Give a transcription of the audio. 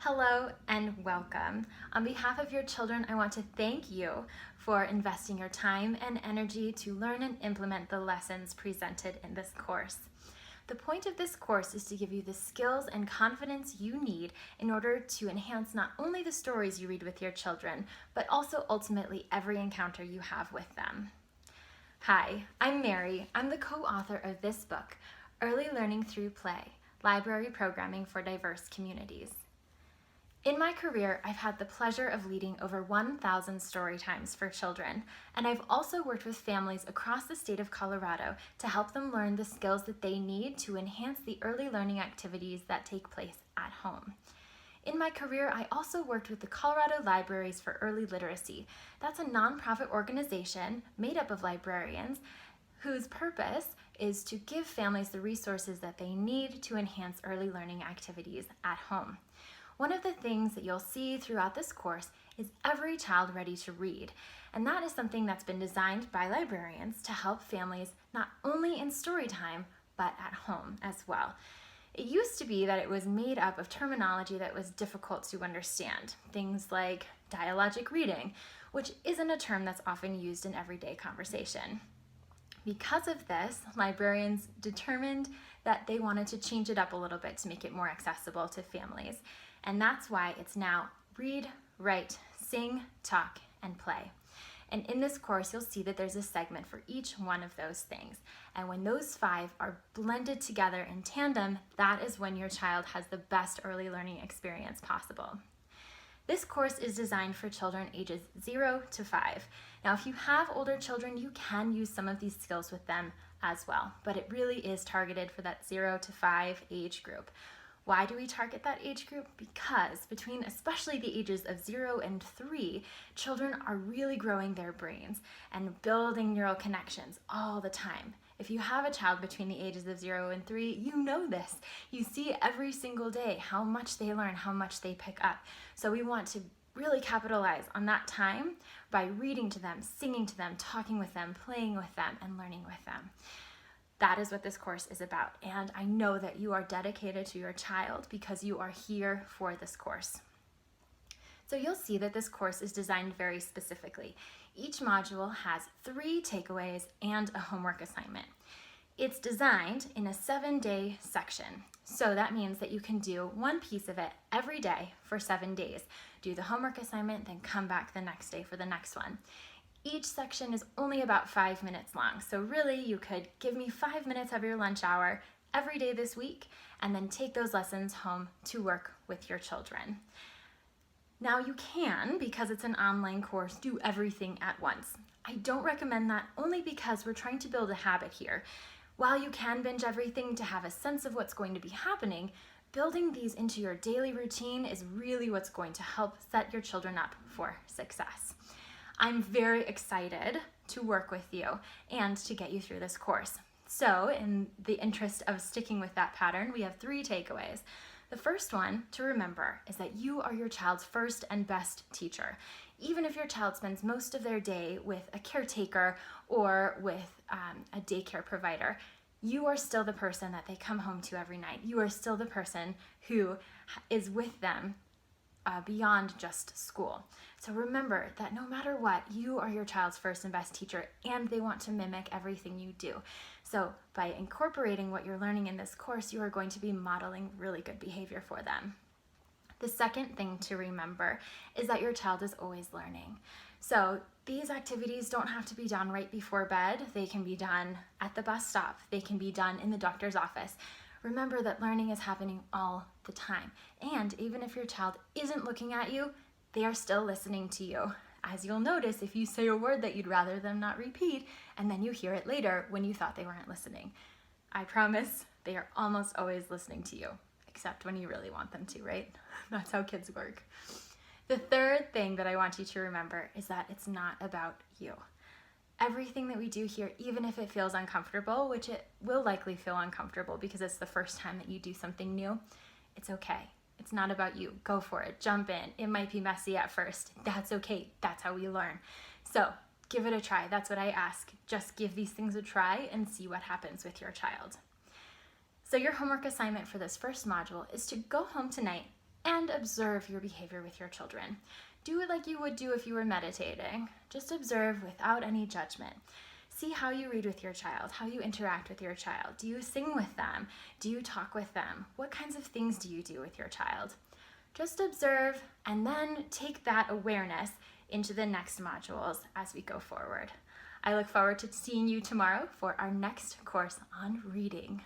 Hello and welcome. On behalf of your children, I want to thank you for investing your time and energy to learn and implement the lessons presented in this course. The point of this course is to give you the skills and confidence you need in order to enhance not only the stories you read with your children, but also ultimately every encounter you have with them. Hi, I'm Mary. I'm the co-author of this book, Early Learning Through Play, Library Programming for Diverse Communities. In my career, I've had the pleasure of leading over 1,000 story times for children, and I've also worked with families across the state of Colorado to help them learn the skills that they need to enhance the early learning activities that take place at home. In my career, I also worked with the Colorado Libraries for Early Literacy. That's a nonprofit organization made up of librarians whose purpose is to give families the resources that they need to enhance early learning activities at home. One of the things that you'll see throughout this course is every child ready to read. And that is something that's been designed by librarians to help families not only in story time, but at home as well. It used to be that it was made up of terminology that was difficult to understand. Things like dialogic reading, which isn't a term that's often used in everyday conversation. Because of this, librarians determined that they wanted to change it up a little bit to make it more accessible to families. And that's why it's now read, write, sing, talk, and play. And in this course, you'll see that there's a segment for each one of those things. And when those 5 are blended together in tandem, that is when your child has the best early learning experience possible. This course is designed for children ages 0 to 5. Now, if you have older children, you can use some of these skills with them as well, but it really is targeted for that 0 to 5 age group. Why do we target that age group? Because between especially the ages of 0 and 3, children are really growing their brains and building neural connections all the time. If you have a child between the ages of 0 and 3, you know this. You see every single day how much they learn, how much they pick up. So we want to really capitalize on that time by reading to them, singing to them, talking with them, playing with them, and learning with them. That is what this course is about, and I know that you are dedicated to your child because you are here for this course. So you'll see that this course is designed very specifically. Each module has 3 takeaways and a homework assignment. It's designed in a 7-day section, so that means that you can do one piece of it every day for 7 days. Do the homework assignment, then come back the next day for the next one. Each section is only about 5 minutes long, so really you could give me 5 minutes of your lunch hour every day this week and then take those lessons home to work with your children. Now you can, because it's an online course, do everything at once. I don't recommend that only because we're trying to build a habit here. While you can binge everything to have a sense of what's going to be happening, building these into your daily routine is really what's going to help set your children up for success. I'm very excited to work with you and to get you through this course. So in the interest of sticking with that pattern, we have 3 takeaways. The first one to remember is that you are your child's first and best teacher. Even if your child spends most of their day with a caretaker or with a daycare provider, you are still the person that they come home to every night. You are still the person who is with them beyond just school. So remember that no matter what, you are your child's first and best teacher, and they want to mimic everything you do. So by incorporating what you're learning in this course, you are going to be modeling really good behavior for them. The second thing to remember is that your child is always learning. So these activities don't have to be done right before bed. They can be done at the bus stop. They can be done in the doctor's office. Remember that learning is happening all the time. And even if your child isn't looking at you, they are still listening to you. As you'll notice, if you say a word that you'd rather them not repeat, and then you hear it later when you thought they weren't listening. I promise they are almost always listening to you, except when you really want them to, right? That's how kids work. The third thing that I want you to remember is that it's not about you. Everything that we do here, even if it feels uncomfortable, which it will likely feel uncomfortable because it's the first time that you do something new, it's okay. It's not about you. Go for it. Jump in. It might be messy at first. That's okay. That's how we learn. So give it a try. That's what I ask. Just give these things a try and see what happens with your child. So your homework assignment for this first module is to go home tonight And observe your behavior with your children. Do it like you would do if you were meditating. Just observe without any judgment. See how you read with your child, how you interact with your child. Do you sing with them? Do you talk with them? What kinds of things do you do with your child? Just observe and then take that awareness into the next modules as we go forward. I look forward to seeing you tomorrow for our next course on reading.